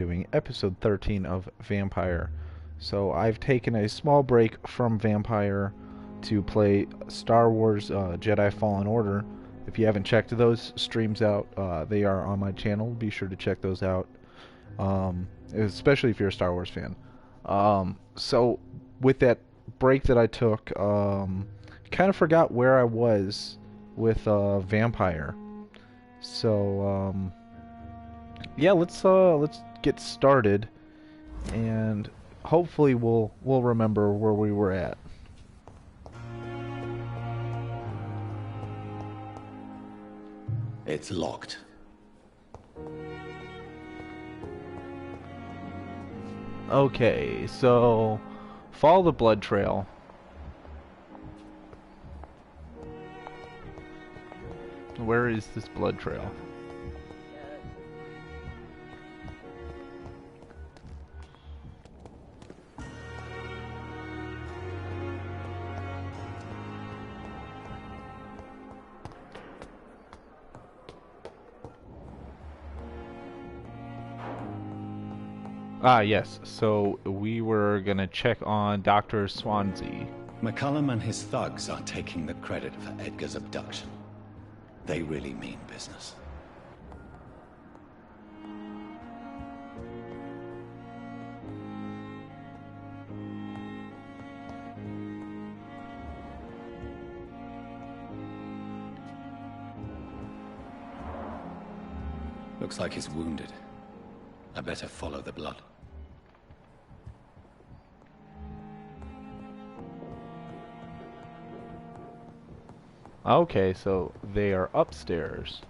doing episode 13 of Vampyr. So I've taken a small break from Vampyr to play Star Wars Jedi Fallen Order. If you haven't checked those streams out, they are on my channel. Be sure to check those out, especially if you're a Star Wars fan. So with that break that I took, kind of forgot where I was with Vampyr. So yeah, let's get started, and hopefully we'll remember where we were at. It's locked. Okay, so follow the blood trail. Where is this blood trail? Ah, yes. So we were gonna check on Dr. Swansea. McCullum and his thugs are taking the credit for Edgar's abduction. They really mean business. Looks like he's wounded. I better follow the blood. Okay, so they are upstairs.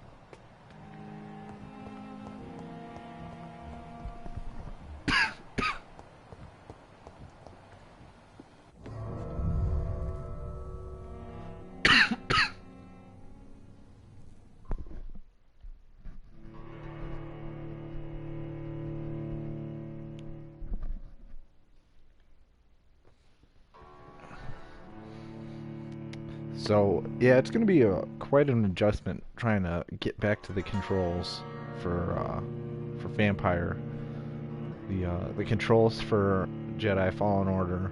So yeah, it's gonna be quite an adjustment trying to get back to the controls for Vampyr. The controls for Jedi Fallen Order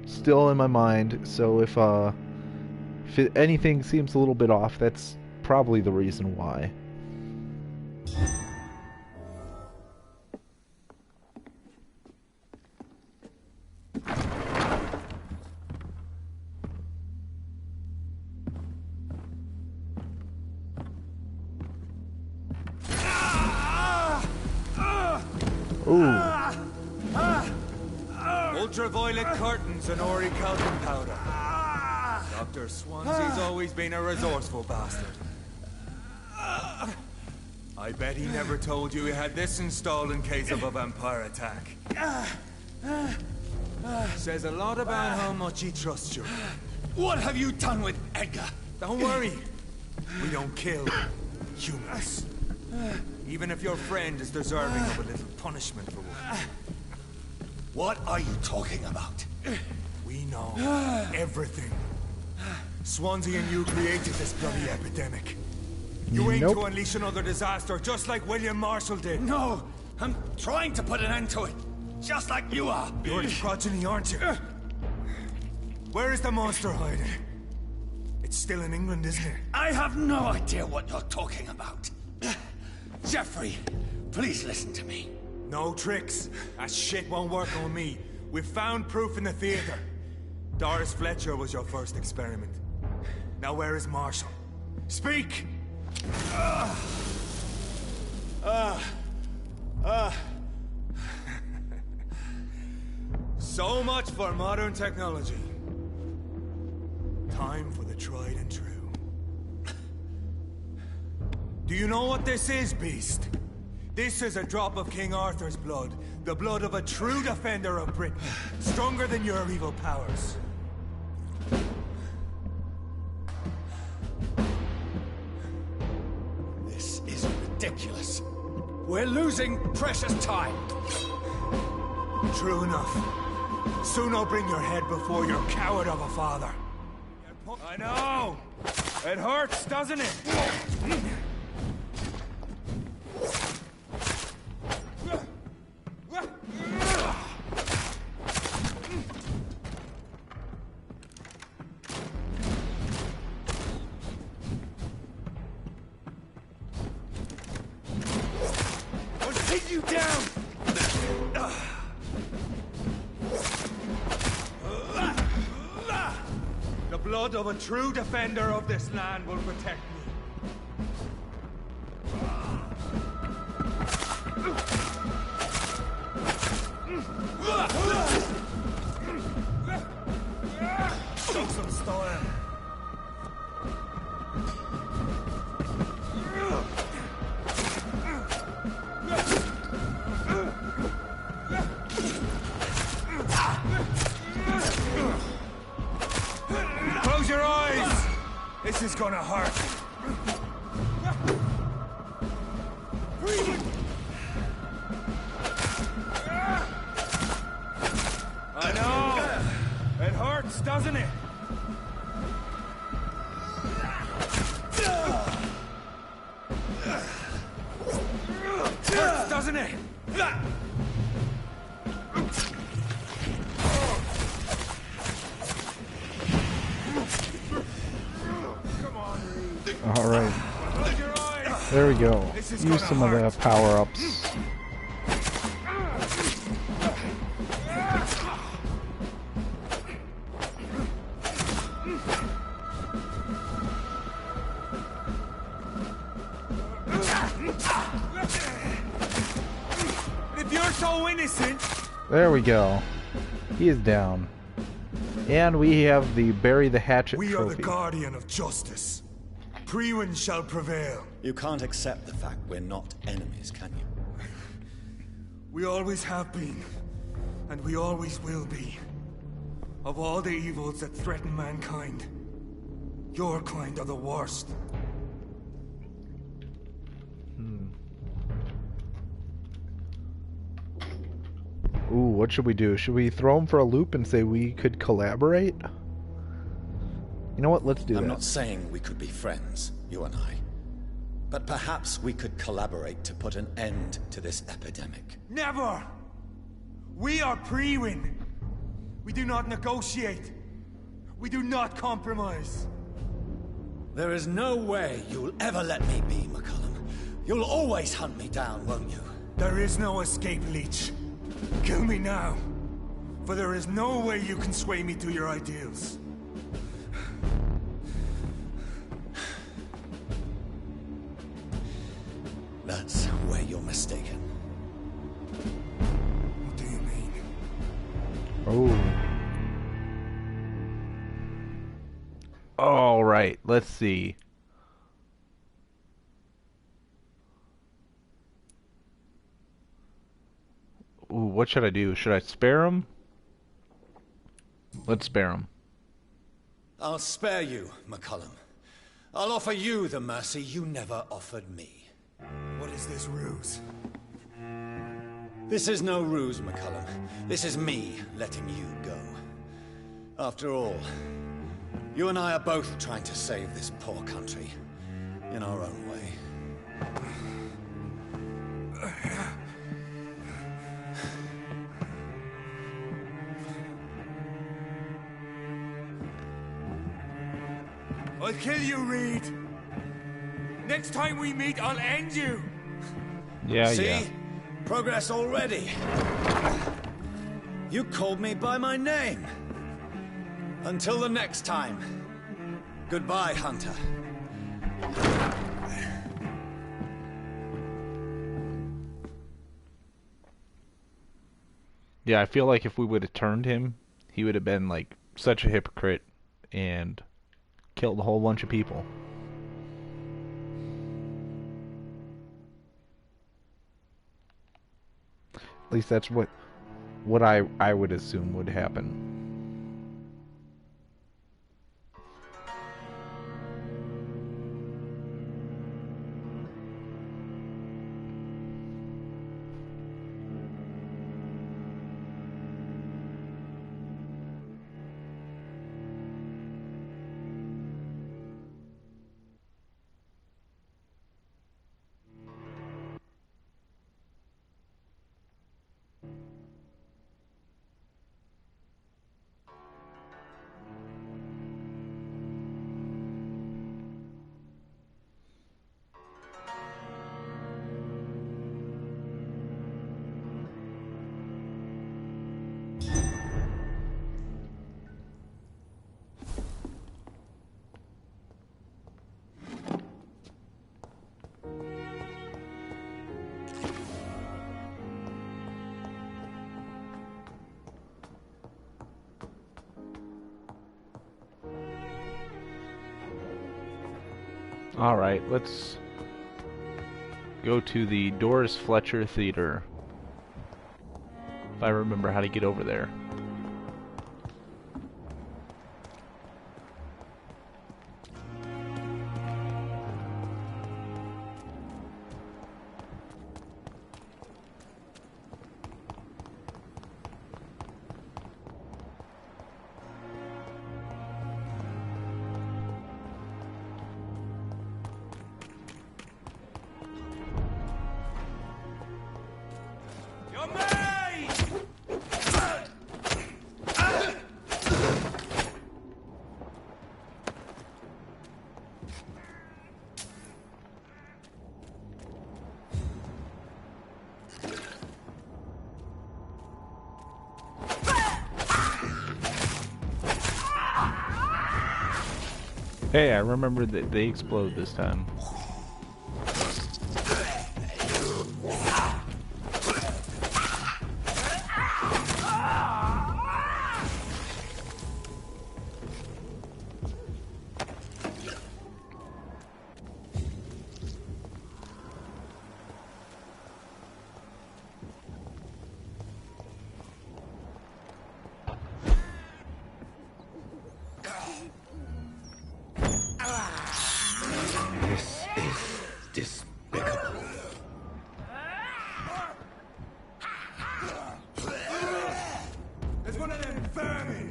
still in my mind. So if anything seems a little bit off, that's probably the reason why. Ultraviolet curtains and Ori calcium powder. Dr. Swansea's always been a resourceful bastard. I bet he never told you he had this installed in case of a vampire attack. Says a lot about how much he trusts you. What have you done with Edgar? Don't worry. We don't kill humans. Even if your friend is deserving of a little punishment for one. What are you talking about? We know everything. Swansea and you created this bloody epidemic. You aim to unleash another disaster, just like William Marshall did. No, I'm trying to put an end to it, just like you are. You're its progeny, aren't you? Where is the monster hiding? It's still in England, isn't it? I have no idea what you're talking about. Jeffrey, please listen to me. No tricks. That shit won't work on me. We've found proof in the theater. Doris Fletcher was your first experiment. Now where is Marshall? Speak! So much for modern technology. Time for the tried and true. Do you know what this is, Beast? This is a drop of King Arthur's blood. The blood of a true defender of Britain. Stronger than your evil powers. This is ridiculous. We're losing precious time. True enough. Soon I'll bring your head before your coward of a father. I know! It hurts, doesn't it? blood of a true defender of this land will protect me. Show some style. Close your eyes! This is gonna hurt. I know! It hurts, doesn't it? Hurts, doesn't it? Alright. There we go. Use some of the power-ups. If you're so innocent... There we go. He is down. And we have the Bury the Hatchet We trophy. are the guardian of justice. Priwen shall prevail. You can't accept the fact we're not enemies, can you? We always have been, and we always will be. Of all the evils that threaten mankind, your kind are the worst. Ooh, what should we do? Should we throw him for a loop and say we could collaborate? You know what? Let's do that. I'm not saying we could be friends, you and I. But perhaps we could collaborate to put an end to this epidemic. Never! We are Priwen. We do not negotiate. We do not compromise. There is no way you'll ever let me be, McCullum. You'll always hunt me down, won't you? There is no escape, Leech. Kill me now. For there is no way you can sway me to your ideals. That's where you're mistaken. What do you mean? Oh. Alright, let's see. Ooh, what should I do? Should I spare him? Let's spare him. I'll spare you, McCullum. I'll offer you the mercy you never offered me. What is this ruse? This is no ruse, McCullum. This is me letting you go. After all, you and I are both trying to save this poor country in our own way. I'll kill you, Reid. Next time we meet, I'll end you. Yeah, See? yeah. Progress already. You called me by my name. Until the next time. Goodbye, Hunter. Yeah, I feel like if we would have turned him, he would have been like such a hypocrite and killed a whole bunch of people. At least that's what I would assume would happen. Alright, let's go to the Doris Fletcher Theatre. If I remember how to get over there. Hey, I remember that they explode this time. Despicable. There's one of them vermin!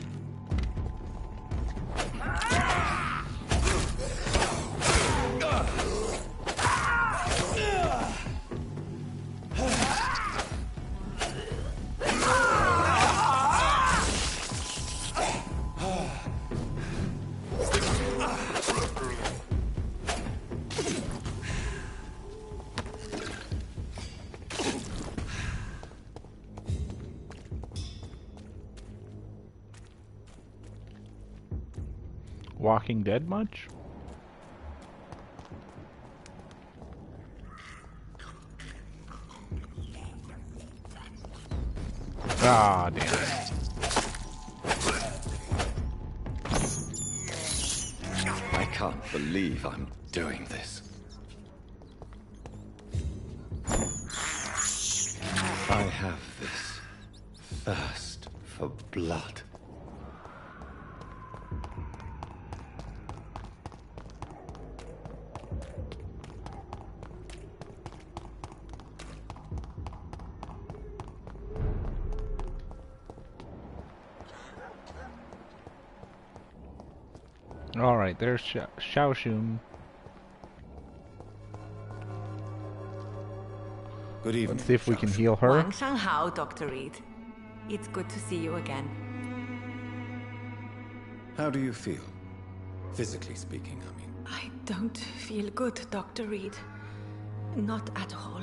Walking Dead much? Ah, damn it. I can't believe I'm doing this. I have this thirst for blood. Alright, there's Shaoshun. Good evening. Let's see if we can heal her. Wang Shanghao, Dr. Reid. It's good to see you again. How do you feel? Physically speaking, I mean. I don't feel good, Dr. Reid. Not at all.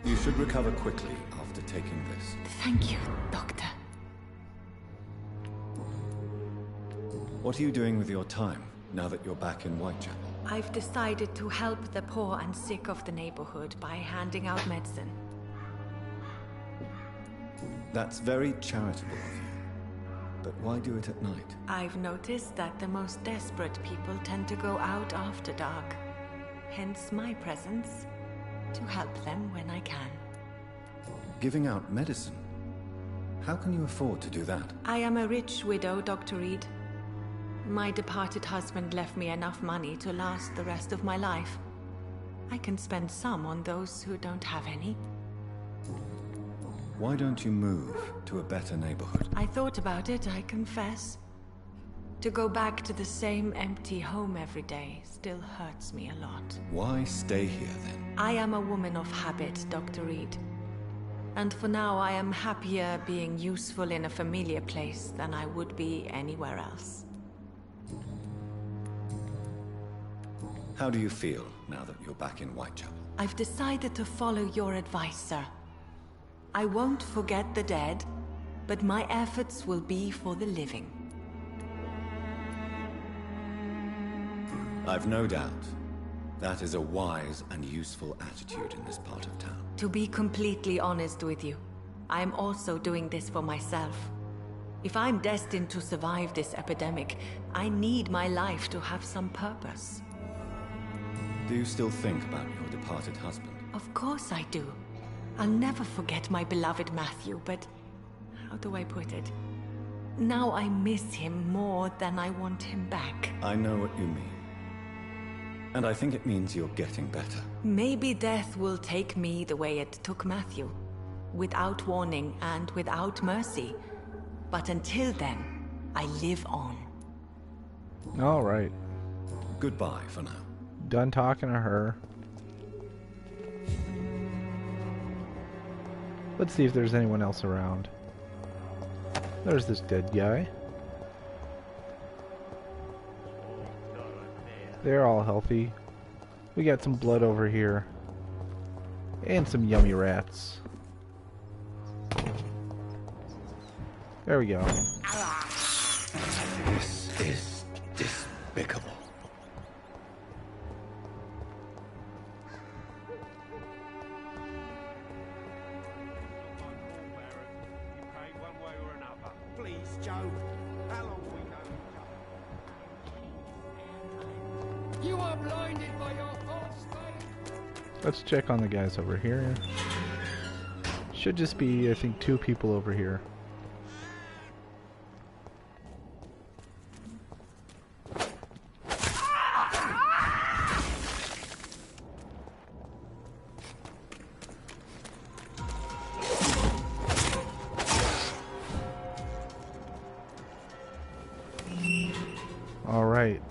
You should recover quickly after taking this. Thank you, Doctor. What are you doing with your time, now that you're back in Whitechapel? I've decided to help the poor and sick of the neighborhood by handing out medicine. That's very charitable of you. But why do it at night? I've noticed that the most desperate people tend to go out after dark. Hence my presence, to help them when I can. Giving out medicine? How can you afford to do that? I am a rich widow, Dr. Reid. My departed husband left me enough money to last the rest of my life. I can spend some on those who don't have any. Why don't you move to a better neighborhood? I thought about it, I confess. To go back to the same empty home every day still hurts me a lot. Why stay here then? I am a woman of habit, Dr. Reid. And for now I am happier being useful in a familiar place than I would be anywhere else. How do you feel now that you're back in Whitechapel? I've decided to follow your advice, sir. I won't forget the dead, but my efforts will be for the living. I've no doubt. That is a wise and useful attitude in this part of town. To be completely honest with you, I am also doing this for myself. If I'm destined to survive this epidemic, I need my life to have some purpose. Do you still think about your departed husband? Of course I do. I'll never forget my beloved Matthew, but how do I put it? Now I miss him more than I want him back. I know what you mean. And I think it means you're getting better. Maybe death will take me the way it took Matthew. Without warning and without mercy. But until then, I live on. All right. Goodbye for now. Done talking to her. Let's see if there's anyone else around. There's this dead guy. They're all healthy. We got some blood over here. And some yummy rats. There we go. This is despicable. Please, Joe. How long we know each other? You are blinded by your false faith. Let's check on the guys over here. Should just be, I think, 2 people over here. Alright.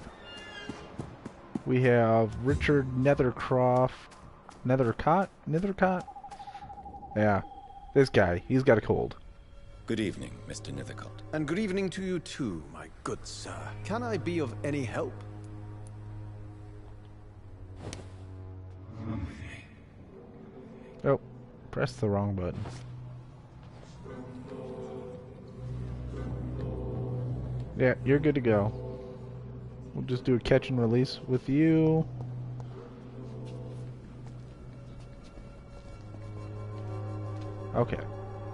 We have Richard Nethercott? Yeah. This guy. He's got a cold. Good evening, Mr. Nificant. And good evening to you too, my good sir. Can I be of any help? Oh. Pressed the wrong button. Yeah, you're good to go. We'll just do a catch and release with you. Okay.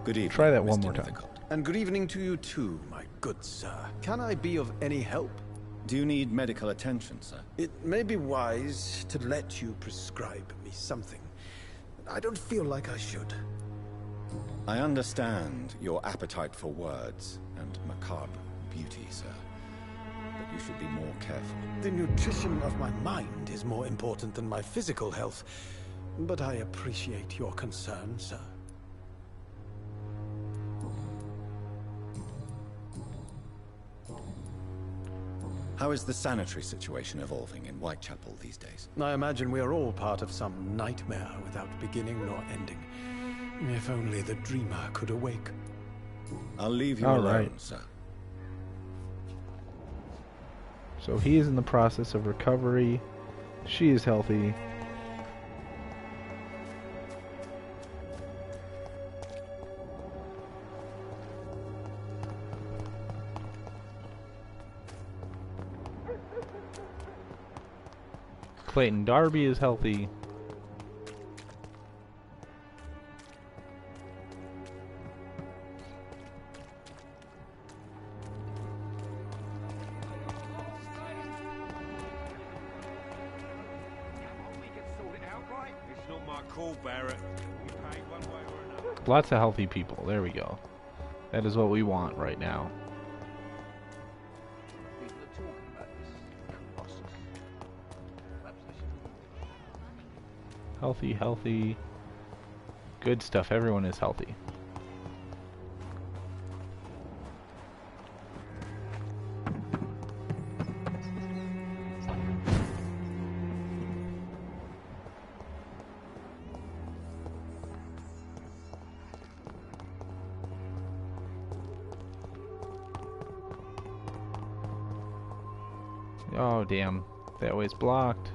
Good evening. Try that one Mr. more time. Nificant. And good evening to you too, my good sir. Can I be of any help? Do you need medical attention, sir? It may be wise to let you prescribe me something. I don't feel like I should. I understand your appetite for words and macabre beauty, sir. But you should be more careful. The nutrition of my mind is more important than my physical health. But I appreciate your concern, sir. How is the sanitary situation evolving in Whitechapel these days? I imagine we are all part of some nightmare without beginning nor ending. If only the dreamer could awake. I'll leave you All alone, right. sir. So he is in the process of recovery. She is healthy. Clayton Darby is healthy. It's not my call, Barrett. We paid one way or another. Lots of healthy people. There we go. That is what we want right now. People are talking about this process. Perhaps they should. Healthy, healthy. Good stuff. Everyone is healthy. Oh, damn. That way's blocked.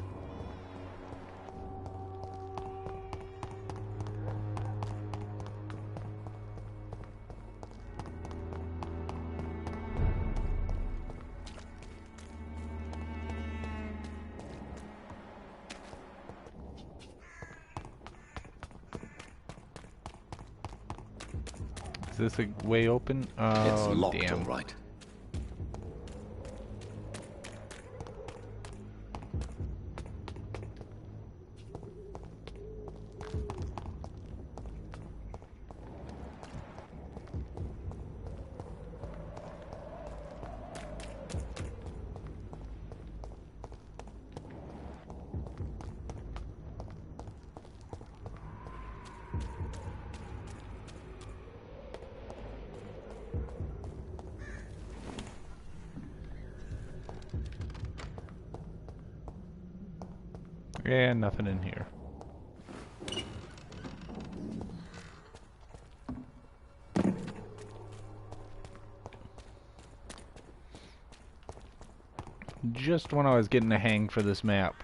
Is this a way open? Oh, It's locked, damn. all right. And nothing in here. Just when I was getting a hang for this map.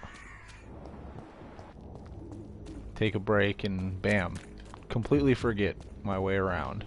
Take a break and bam. Completely forget my way around.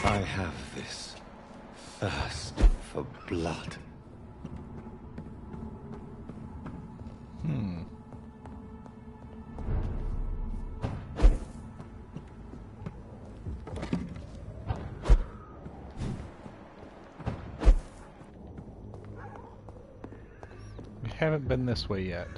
I have this thirst for blood. We haven't been this way yet.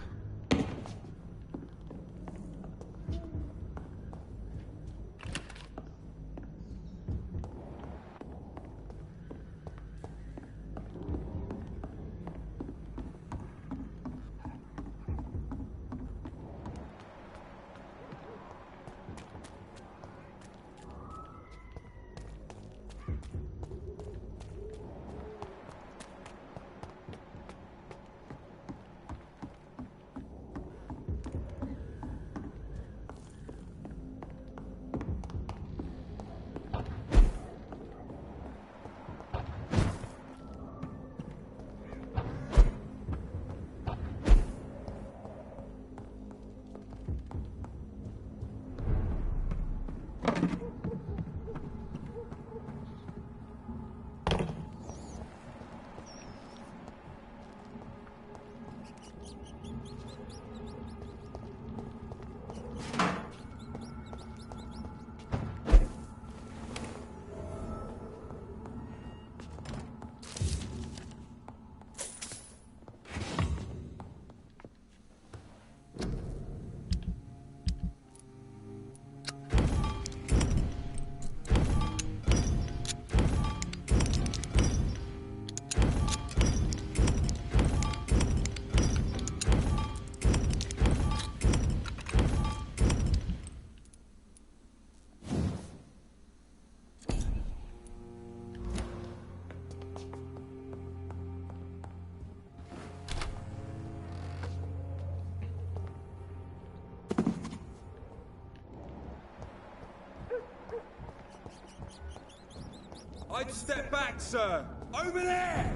I'd step back, sir! Over there!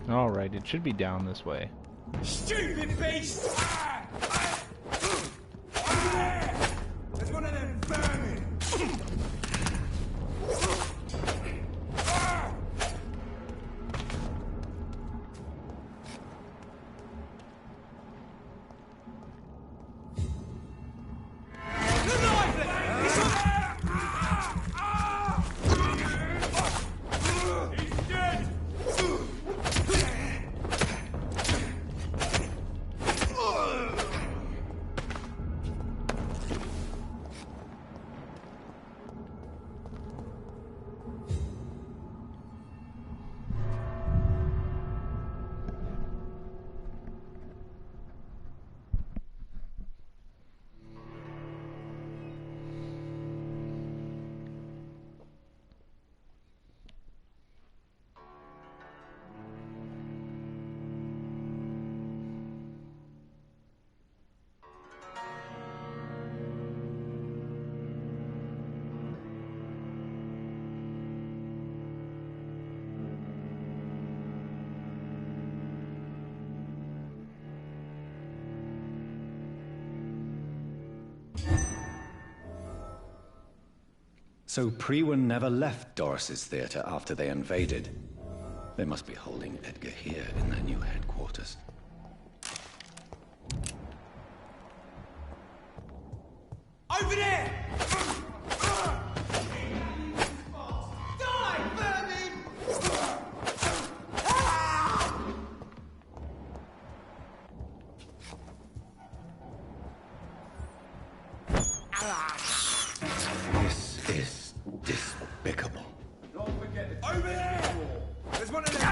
Alright, it should be down this way. Stupid beast! Over there! There's one of them vermin! So Priwen never left Doris's theatre after they invaded. They must be holding Edgar here in their new headquarters. Over there! Die, vermin! This is despicable. Don't forget it. Over there! There's one of them!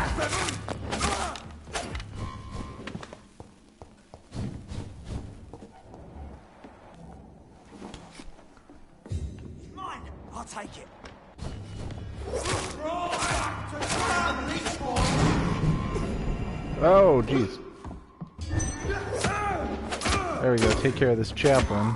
Mine! I'll take it. Oh, jeez. There we go. Take care of this chaplain.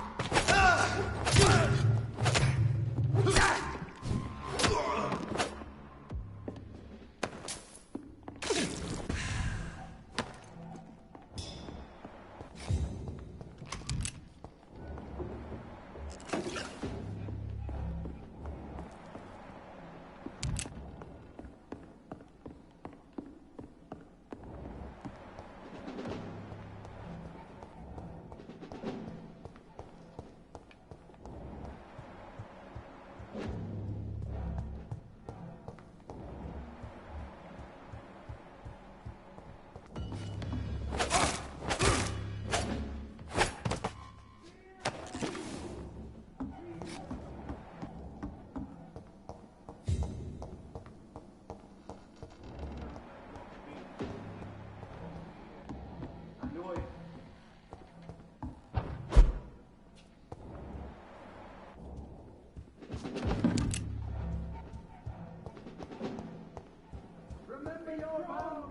Remember your vow.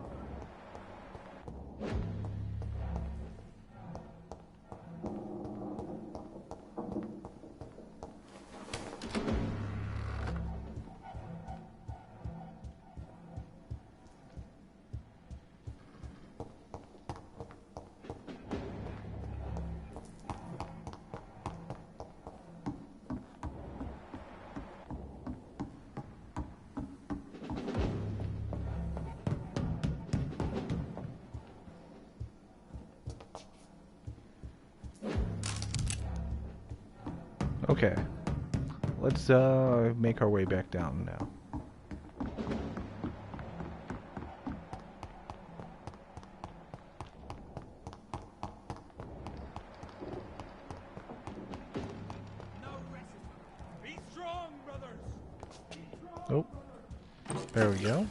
Okay. Let's make our way back down now. No rest. Be strong, brothers! Oh. There we go.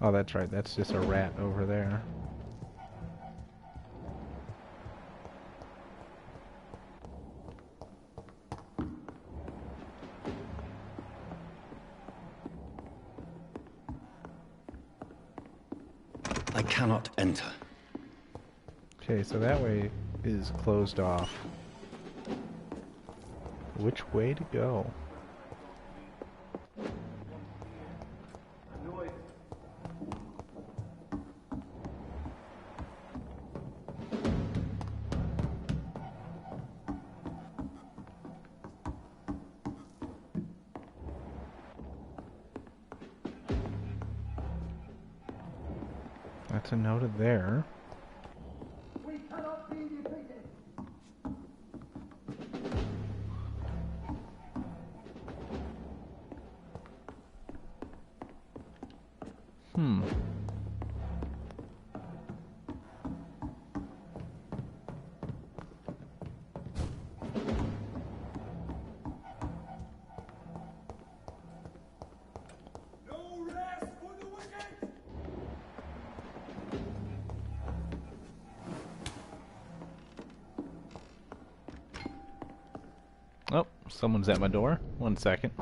Oh, that's right. That's just a rat over there. I cannot enter. Okay, so that way is closed off. Which way to go? That's a note of there. We cannot be defeated. No rest for the wicked! Oh, someone's at my door. 1 second.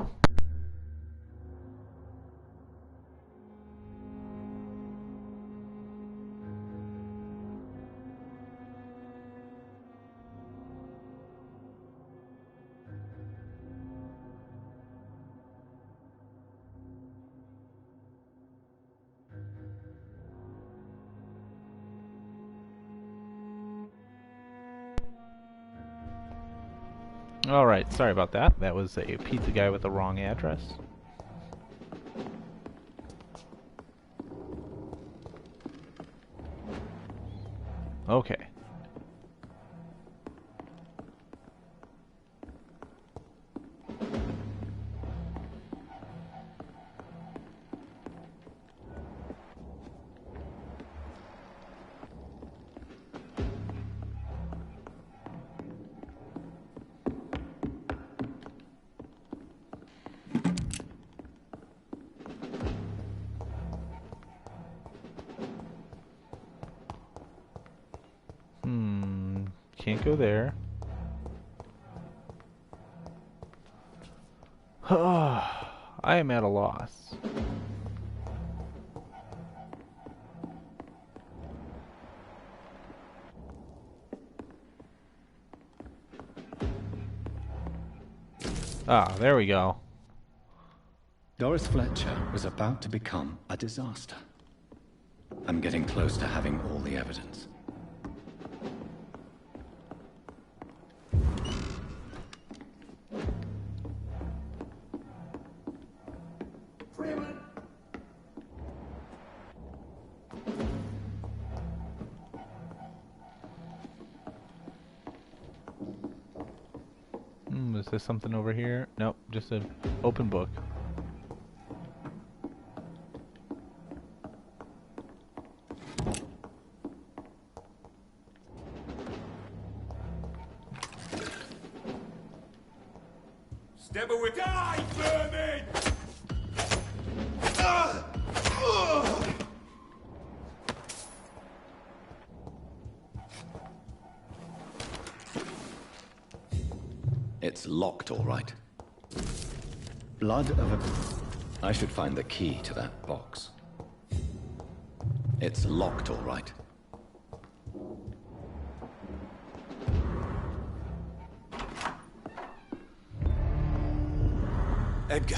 Alright, sorry about that. That was a pizza guy with the wrong address. Okay. Can't go there. I am at a loss. Ah, there we go. Doris Fletcher was about to become a disaster. I'm getting close to having all the evidence. Is there something over here? Nope, just an open book. Step away! Die, vermin! It's locked, all right. Blood of a... I should find the key to that box. It's locked, all right. Edgar.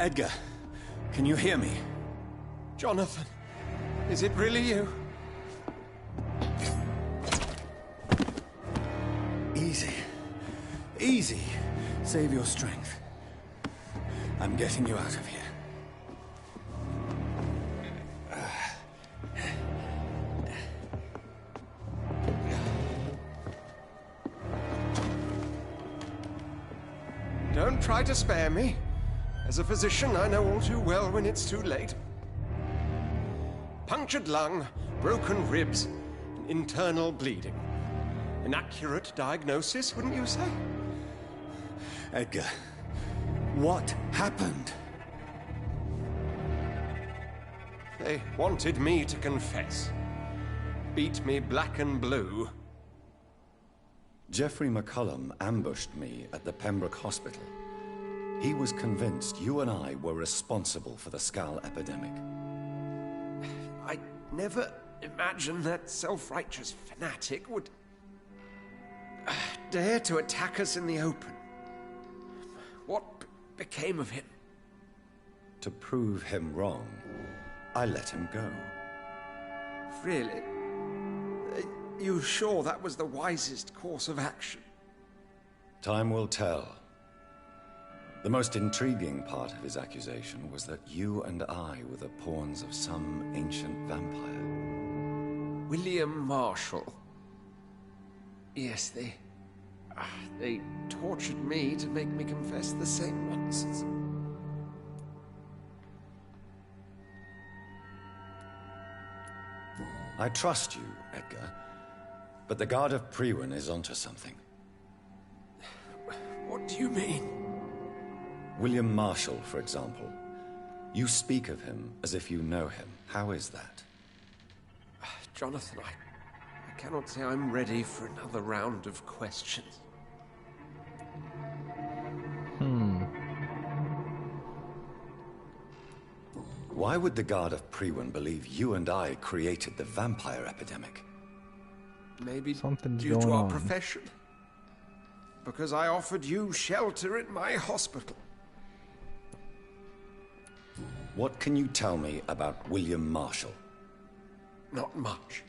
Edgar, can you hear me? Jonathan, is it really you? Easy. Easy. Save your strength. I'm getting you out of here. Don't try to spare me. As a physician, I know all too well when it's too late. Punctured lung, broken ribs, and internal bleeding. An accurate diagnosis, wouldn't you say? Edgar, what happened? They wanted me to confess. Beat me black and blue. Jeffrey McCullum ambushed me at the Pembroke Hospital. He was convinced you and I were responsible for the Skal epidemic. I never imagined that self-righteous fanatic would dare to attack us in the open. What became of him? To prove him wrong, I let him go. Really? Are you sure that was the wisest course of action? Time will tell. The most intriguing part of his accusation was that you and I were the pawns of some ancient vampire. William Marshall. Yes, they tortured me to make me confess the same nonsense. I trust you, Edgar, but the Guard of Prewin is onto something. What do you mean? William Marshall, for example. You speak of him as if you know him. How is that? Jonathan, I cannot say I'm ready for another round of questions. Why would the Guard of Prewin believe you and I created the vampire epidemic? Maybe Something's due to going our on. profession. Because I offered you shelter in my hospital. What can you tell me about William Marshall? Not much.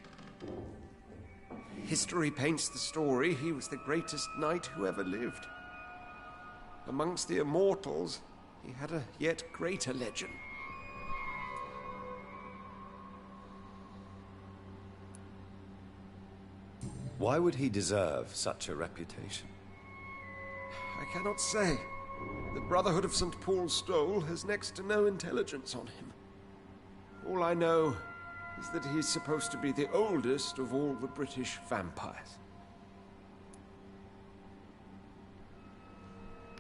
history paints the story, he was the greatest knight who ever lived. Amongst the immortals, he had a yet greater legend. Why would he deserve such a reputation? I cannot say. The Brotherhood of St. Paul's Stole has next to no intelligence on him. All I know is that he's supposed to be the oldest of all the British vampires.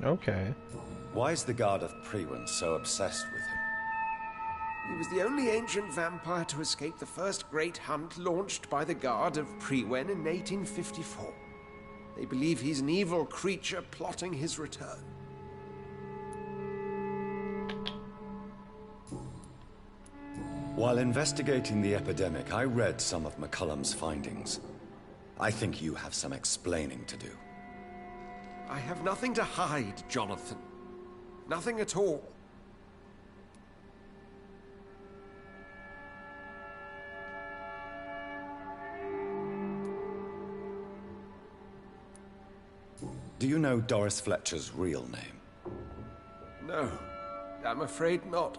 Okay. Why is the Guard of Priwen so obsessed with him? He was the only ancient vampire to escape the first great hunt launched by the Guard of Priwen in 1854. They believe he's an evil creature plotting his return. While investigating the epidemic, I read some of McCullum's findings. I think you have some explaining to do. I have nothing to hide, Jonathan. Nothing at all. Do you know Doris Fletcher's real name? No, I'm afraid not.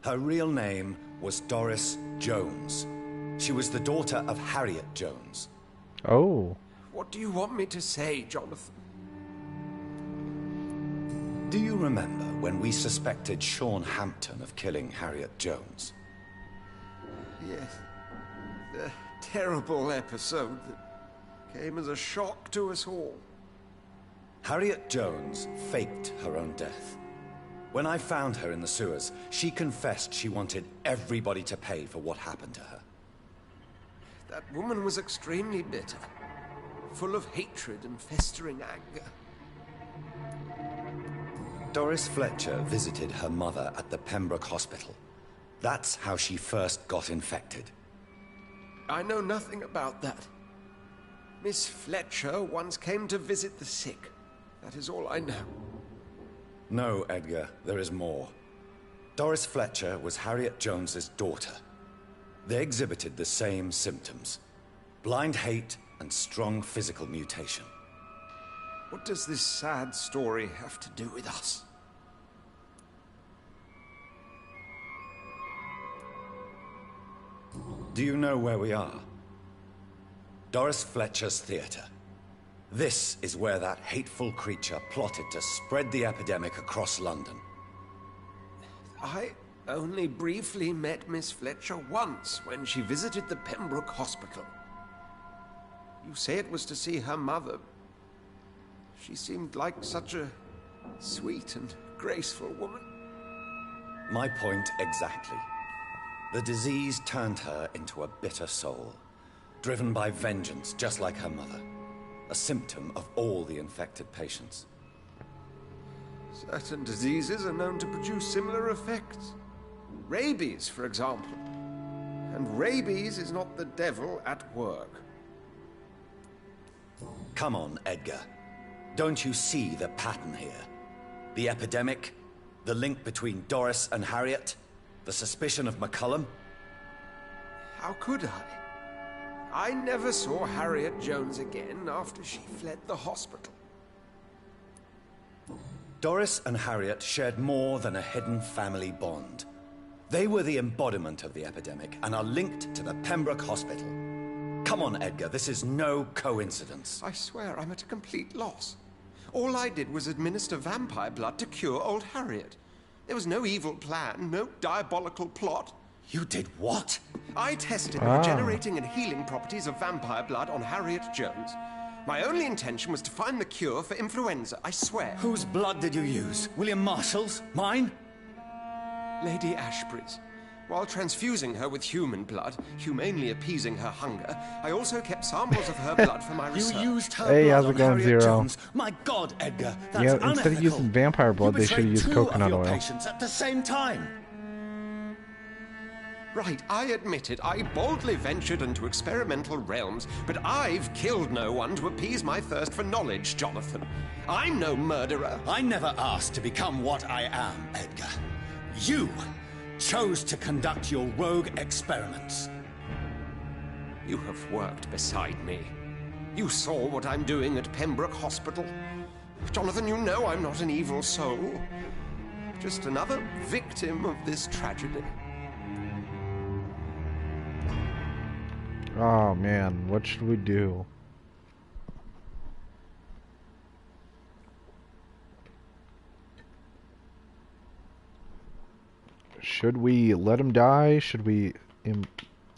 Her real name was Doris Jones. She was the daughter of Harriet Jones. Oh. What do you want me to say, Jonathan? Do you remember when we suspected Sean Hampton of killing Harriet Jones? Yes. The terrible episode that came as a shock to us all. Harriet Jones faked her own death. When I found her in the sewers, she confessed she wanted everybody to pay for what happened to her. That woman was extremely bitter, full of hatred and festering anger. Doris Fletcher visited her mother at the Pembroke Hospital. That's how she first got infected. I know nothing about that. Miss Fletcher once came to visit the sick. That is all I know. No, Edgar, there is more. Doris Fletcher was Harriet Jones's daughter. They exhibited the same symptoms: blind hate and strong physical mutation. What does this sad story have to do with us? Do you know where we are? Doris Fletcher's Theatre. This is where that hateful creature plotted to spread the epidemic across London. I only briefly met Miss Fletcher once when she visited the Pembroke Hospital. You say it was to see her mother. She seemed like such a sweet and graceful woman. My point exactly. The disease turned her into a bitter soul, driven by vengeance just like her mother. A symptom of all the infected patients. Certain diseases are known to produce similar effects. Rabies, for example. And rabies is not the devil at work. Come on, Edgar. Don't you see the pattern here? The epidemic, the link between Doris and Harriet, the suspicion of McCullum? How could I? I never saw Harriet Jones again after she fled the hospital. Doris and Harriet shared more than a hidden family bond. They were the embodiment of the epidemic and are linked to the Pembroke Hospital. Come on, Edgar, this is no coincidence. I swear I'm at a complete loss. All I did was administer vampire blood to cure old Harriet. There was no evil plan, no diabolical plot. You did what? I tested the regenerating and healing properties of vampire blood on Harriet Jones. My only intention was to find the cure for influenza, I swear. Whose blood did you use? William Marshall's? Mine? Lady Ashbury's. While transfusing her with human blood, humanely appeasing her hunger, I also kept samples of her blood for my research. You used her Hey, blood how's it on going, Harriet Zero? Jones. My God, Edgar, that's Yeah, unethical. instead of using vampire blood, they should have used coconut oil. Patients at the same time. Right, I admit it. I boldly ventured into experimental realms, but I've killed no one to appease my thirst for knowledge, Jonathan. I'm no murderer. I never asked to become what I am, Edgar. You chose to conduct your rogue experiments. You have worked beside me. You saw what I'm doing at Pembroke Hospital. Jonathan, you know I'm not an evil soul. Just another victim of this tragedy. Oh man, what should we do? Should we let him die? Should we...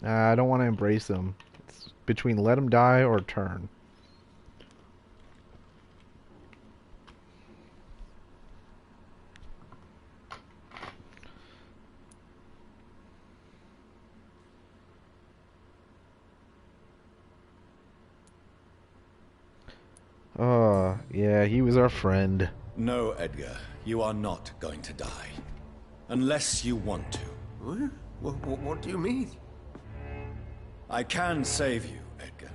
I don't want to embrace him. It's between let him die or turn. Yeah, he was our friend. No, Edgar, you are not going to die. Unless you want to. What do you mean? I can save you, Edgar.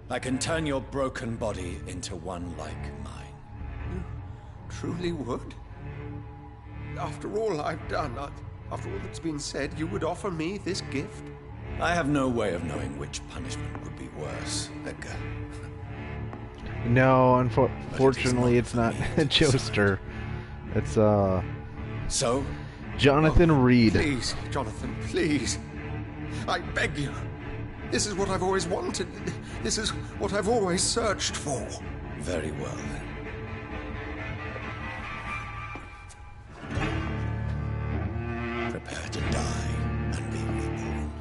I can turn your broken body into one like mine. You truly would? After all I've done, after all that's been said, you would offer me this gift? I have no way of knowing which punishment would be worse, Edgar. No, unfortunately, it's not Joester. It's, So? Jonathan Reid. Please, Jonathan, please. I beg you. This is what I've always wanted. This is what I've always searched for. Very well, then. Prepare to die and be reborn.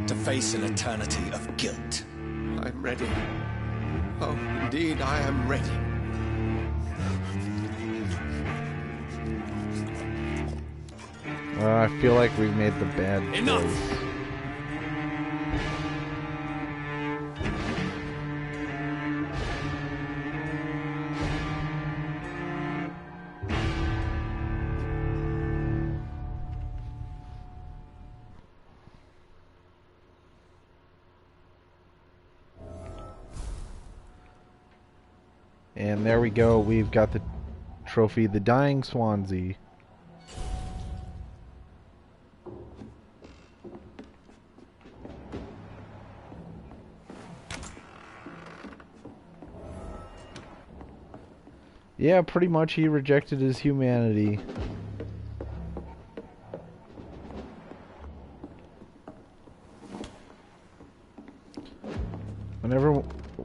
To face an eternity of guilt. I'm ready. Oh, indeed, I am ready. I feel like we've made the bad Enough! choice. And there we go, we've got the trophy, the Dying Swansea. Yeah, pretty much he rejected his humanity.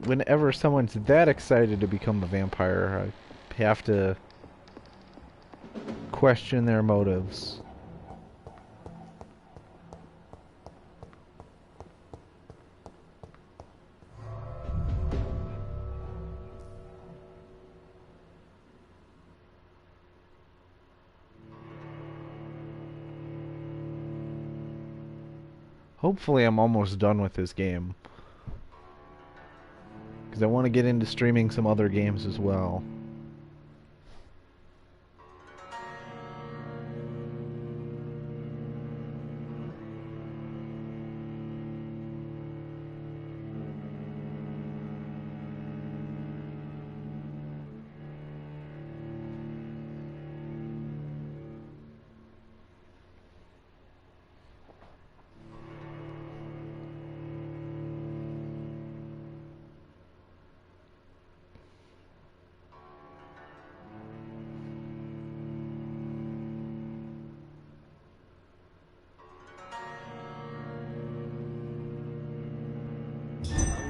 Whenever someone's that excited to become a vampire, I have to question their motives. Hopefully I'm almost done with this game, because I want to get into streaming some other games as well.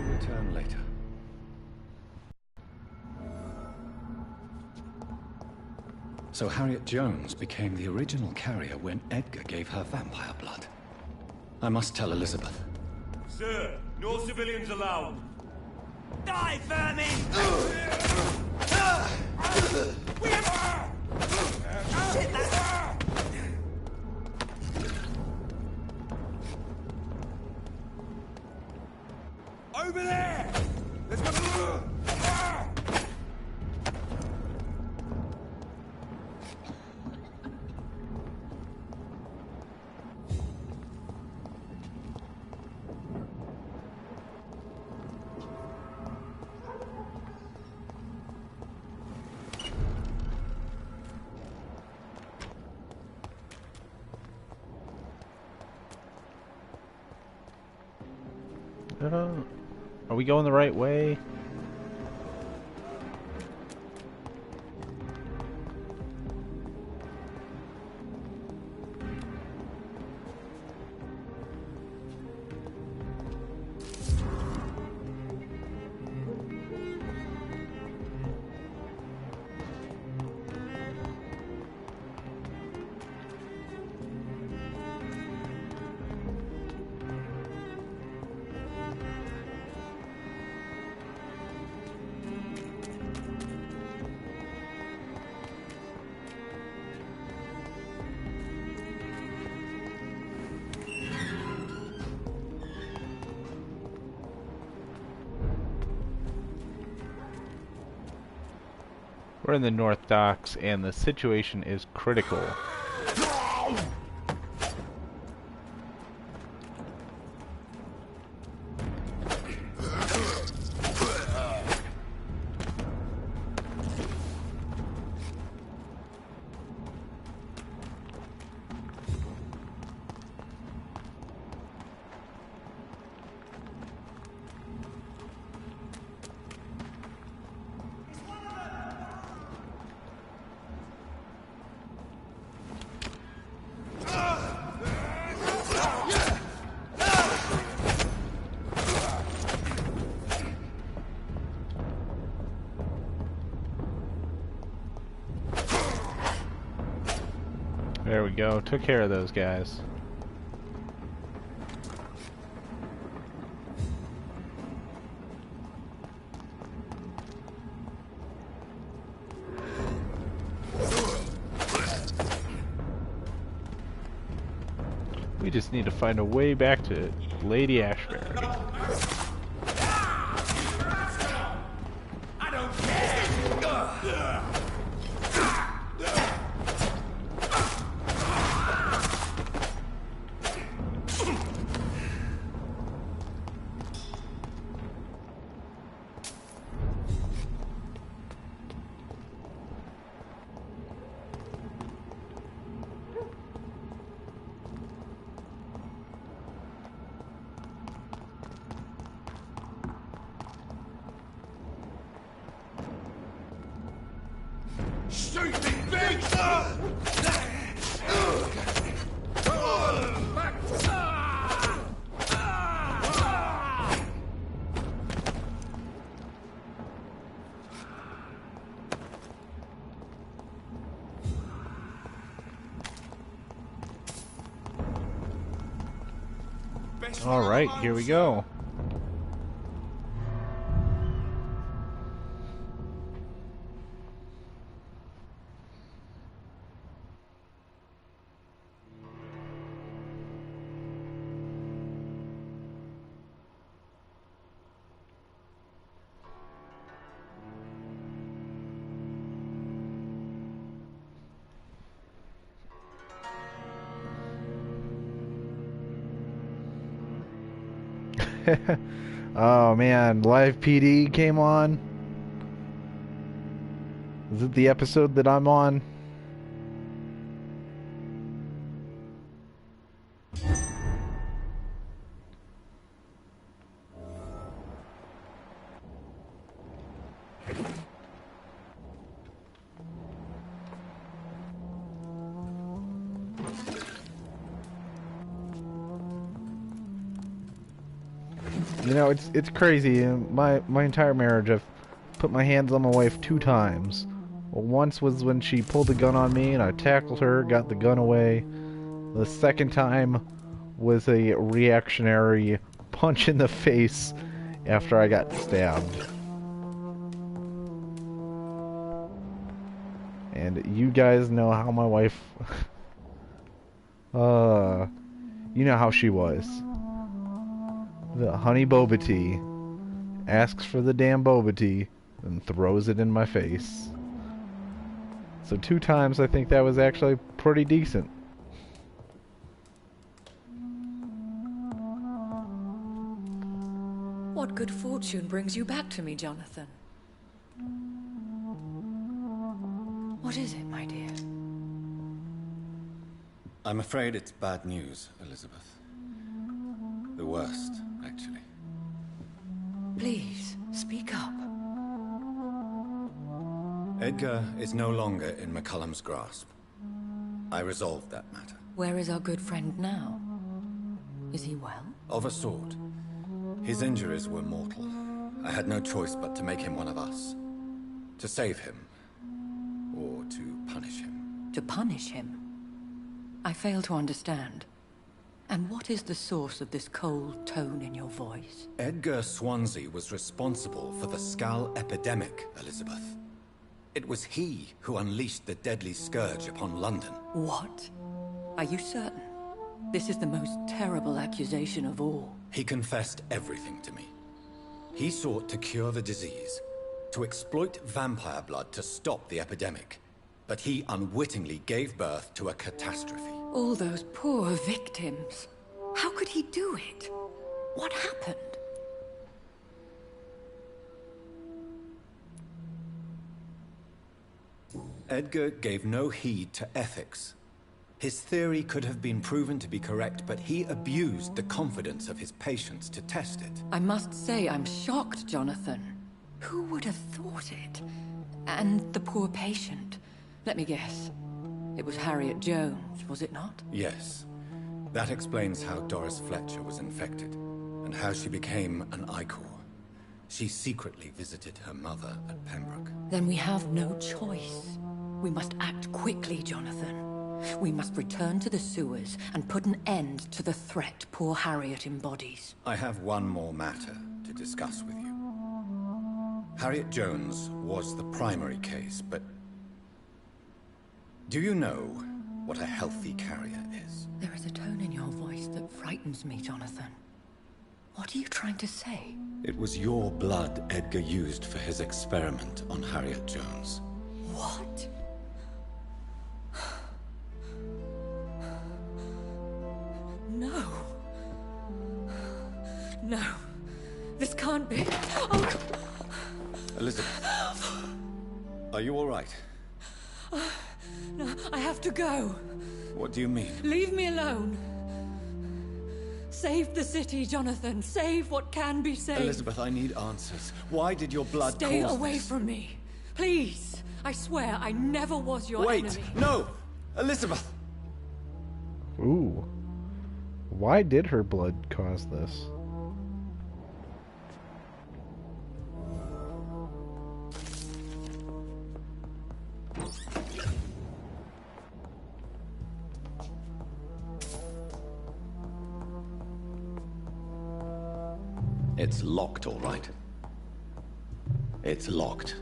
Return later. So Harriet Jones became the original carrier when Edgar gave her vampire blood. I must tell Elizabeth. Sir, no civilians allowed. Die, vermin! Over there! Let's go! Are we going the right way? We're in the North Docks, and the situation is critical. There we go. Took care of those guys. We just need to find a way back to Lady Ashbury. I don't care. All right, here we go. Oh man, Live PD came on. Is it the episode that I'm on? You know, it's crazy. My entire marriage, I've put my hands on my wife 2 times. Well, once was when she pulled the gun on me and I tackled her, got the gun away. The second time was a reactionary punch in the face after I got stabbed. And you guys know how my wife... you know how she was. The honey boba tea. Asks for the damn boba tea, and throws it in my face. So 2 times I think that was actually pretty decent. What good fortune brings you back to me, Jonathan? What is it, my dear? I'm afraid it's bad news, Elizabeth. The worst, actually. Please, speak up. Edgar is no longer in McCullum's grasp. I resolved that matter. Where is our good friend now? Is he well? Of a sort. His injuries were mortal. I had no choice but to make him one of us. To save him. Or to punish him. To punish him? I fail to understand. And what is the source of this cold tone in your voice? Edgar Swansea was responsible for the Skull epidemic, Elizabeth. It was he who unleashed the deadly scourge upon London. What? Are you certain? This is the most terrible accusation of all. He confessed everything to me. He sought to cure the disease, to exploit vampire blood to stop the epidemic. But he unwittingly gave birth to a catastrophe. All those poor victims. How could he do it? What happened? Edgar gave no heed to ethics. His theory could have been proven to be correct, but he abused the confidence of his patients to test it. I must say I'm shocked, Jonathan. Who would have thought it? And the poor patient. Let me guess. It was Harriet Jones, was it not? Yes. That explains how Doris Fletcher was infected, and how she became an Ichor. She secretly visited her mother at Pembroke. Then we have no choice. We must act quickly, Jonathan. We must return to the sewers and put an end to the threat poor Harriet embodies. I have one more matter to discuss with you. Harriet Jones was the primary case, but... do you know what a healthy carrier is? There is a tone in your voice that frightens me, Jonathan. What are you trying to say? It was your blood Edgar used for his experiment on Harriet Jones. What? No. No. This can't be. Oh. Elizabeth. Are you all right? No, I have to go. What do you mean? Leave me alone. Save the city, Jonathan. Save what can be saved. Elizabeth, I need answers. Why did your blood Stay cause away this? from me. Please. I swear I never was your Wait! enemy. No! Elizabeth! Ooh. Why did her blood cause this? It's locked, all right. It's locked.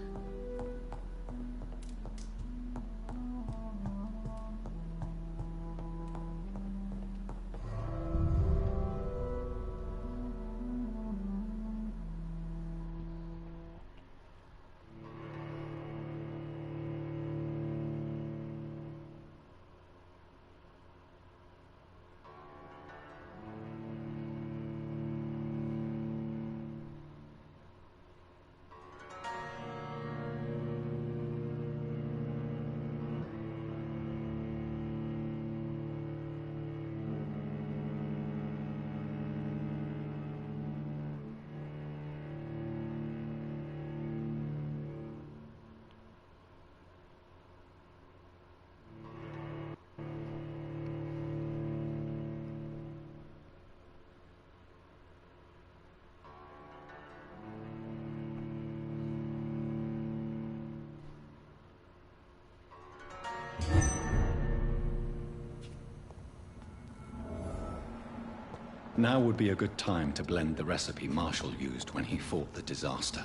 Now would be a good time to blend the recipe Marshall used when he fought the disaster.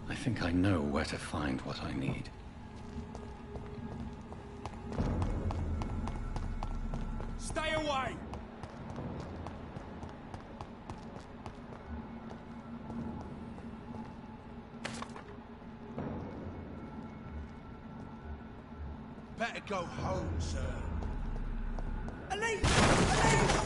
I think I know where to find what I need. Stay away! Better go home, sir. Elise! Elise!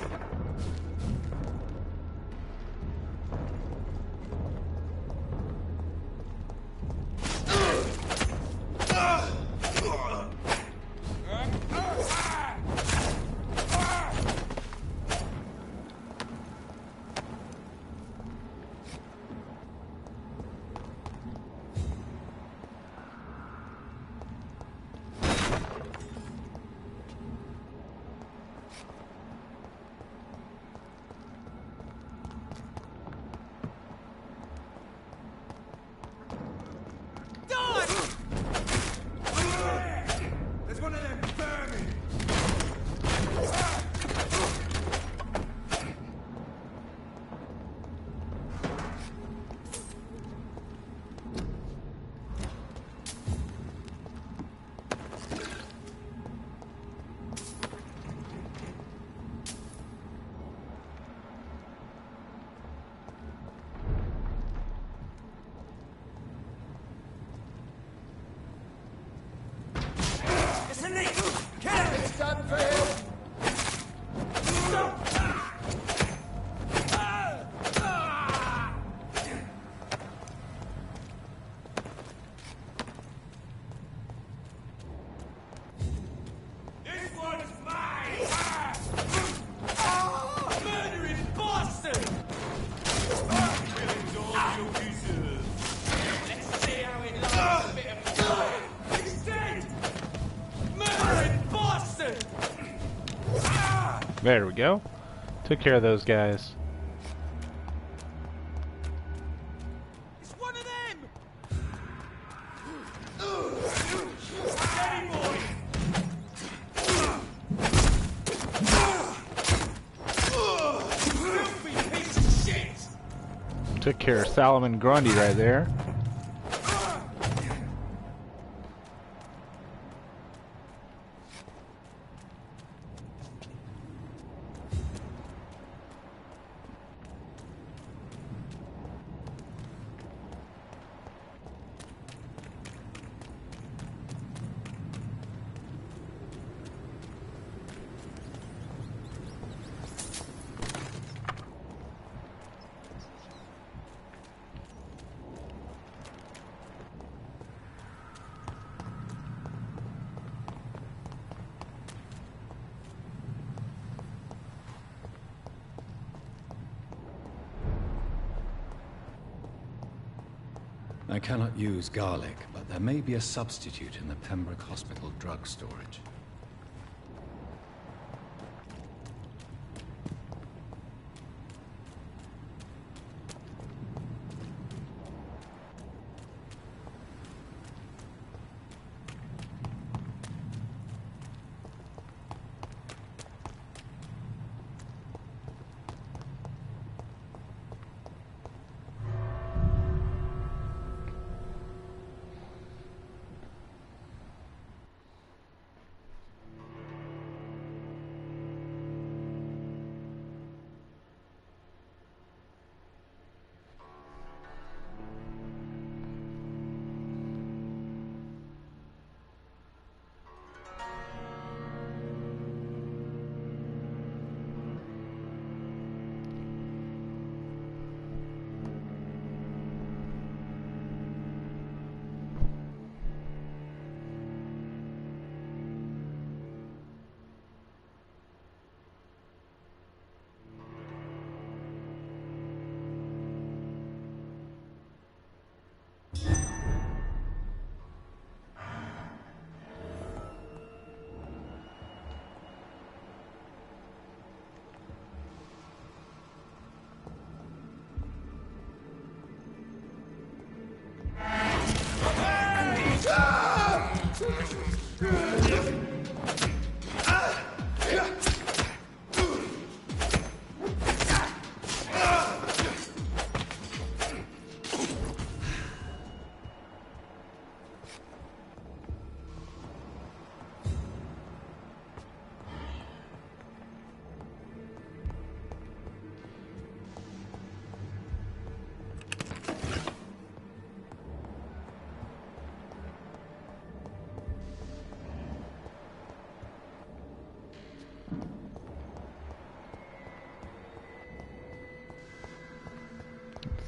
There we go. Took care of those guys. It's one of them! Filthy piece of shit! Took care of Solomon Grundy right there. I cannot use garlic, but there may be a substitute in the Pembroke Hospital drug storage.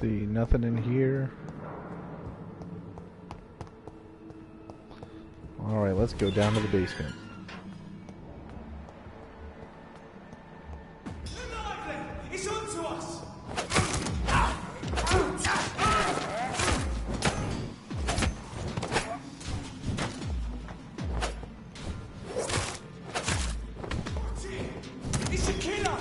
See, nothing in here. Alright, let's go down to the basement. It's on to us! It's a killer!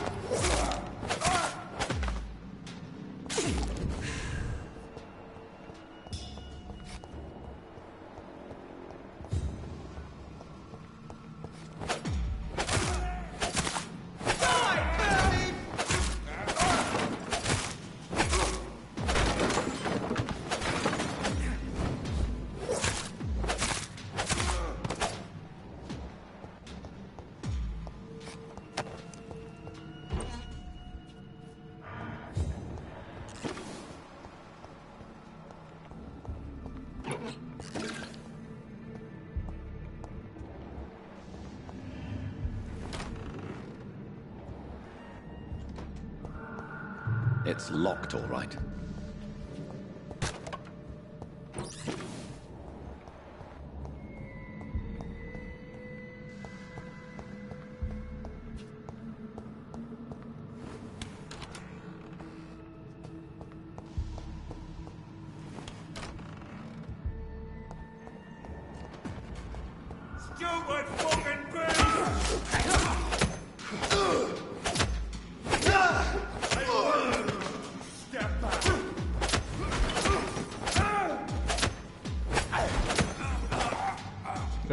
It's locked, all right. Stupid fucking beast!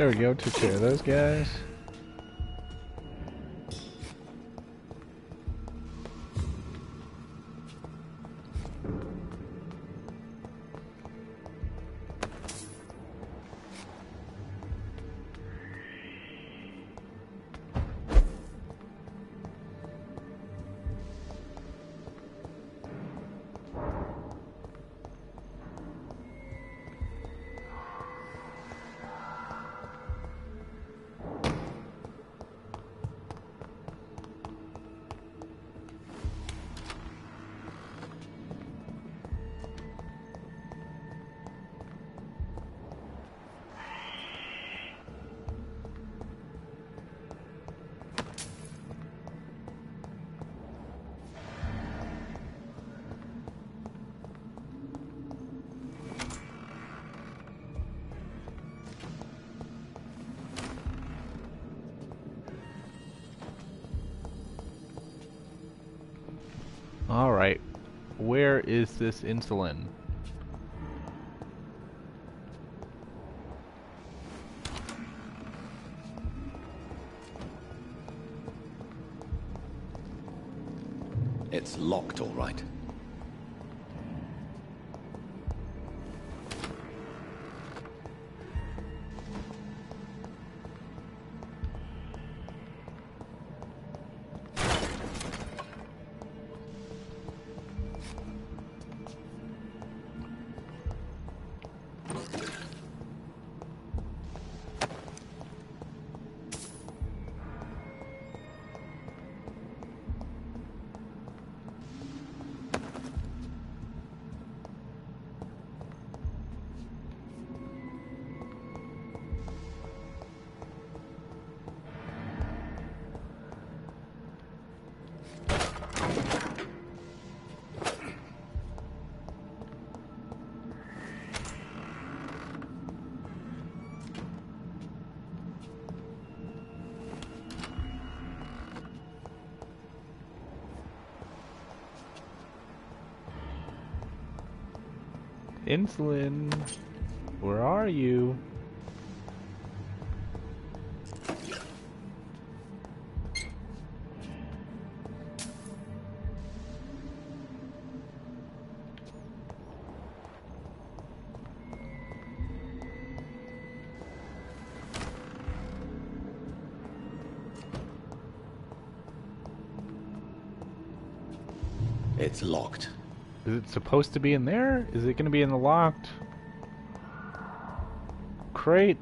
There we go, took care of those guys. Alright, where is this insulin? It's locked, all right. Insulin, where are you? It's locked. Is it supposed to be in there? Is it going to be in the locked crate?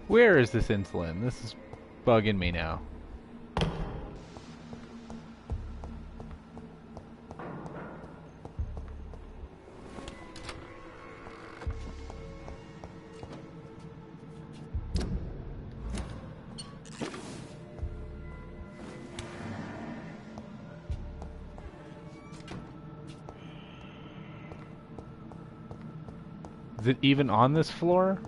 Where is this insulin? This is bugging me now. Is it even on this floor?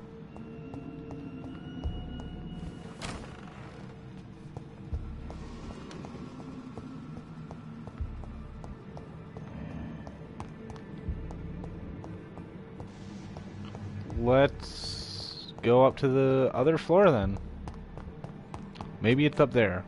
Let's go up to the other floor then. Maybe it's up there.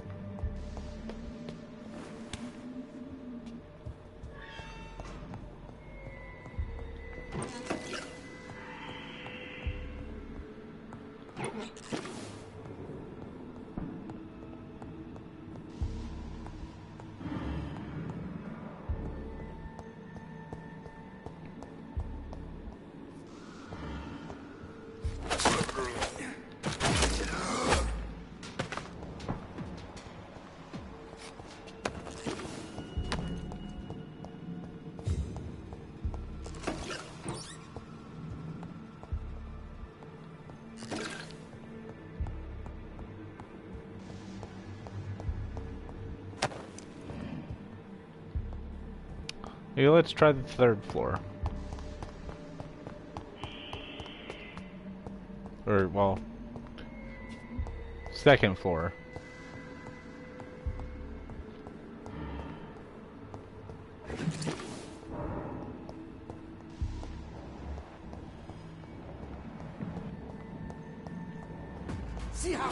Hey, let's try the 3rd floor. Or, well, 2nd floor. See how...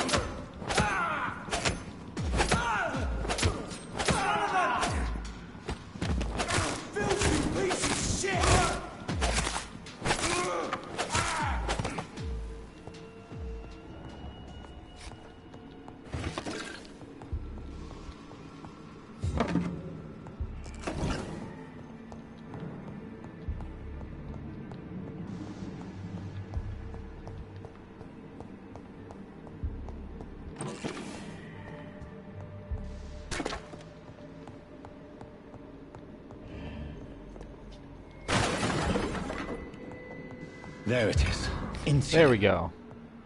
There it is. Insulin. There we go.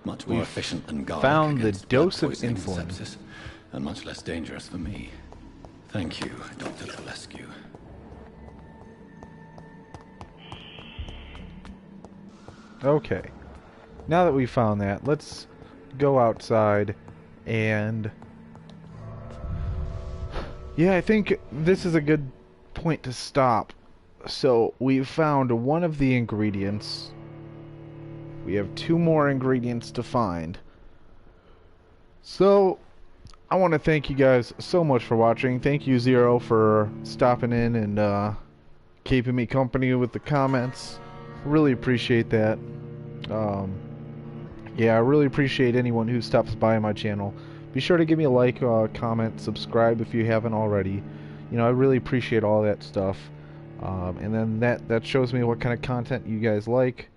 Much more efficient than garlic. Found the against dose blood of poisoning insulin. and sepsis, and much less dangerous for me. Thank you, Dr. Valescu. Okay. Now that we found that, let's go outside and... Yeah, I think this is a good point to stop. So, we found one of the ingredients. We have 2 more ingredients to find. So, I want to thank you guys so much for watching. Thank you, Zero, for stopping in and keeping me company with the comments. Really appreciate that. Yeah, I really appreciate anyone who stops by my channel. Be sure to give me a like, comment, subscribe if you haven't already. You know, I really appreciate all that stuff. And then that shows me what kind of content you guys like.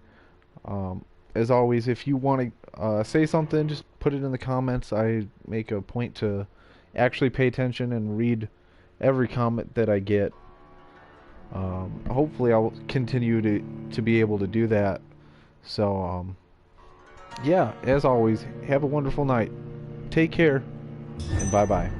As always, if you want to say something, just put it in the comments. I make a point to actually pay attention and read every comment that I get. Hopefully I'll continue to be able to do that. So, yeah, as always, have a wonderful night. Take care, and bye-bye.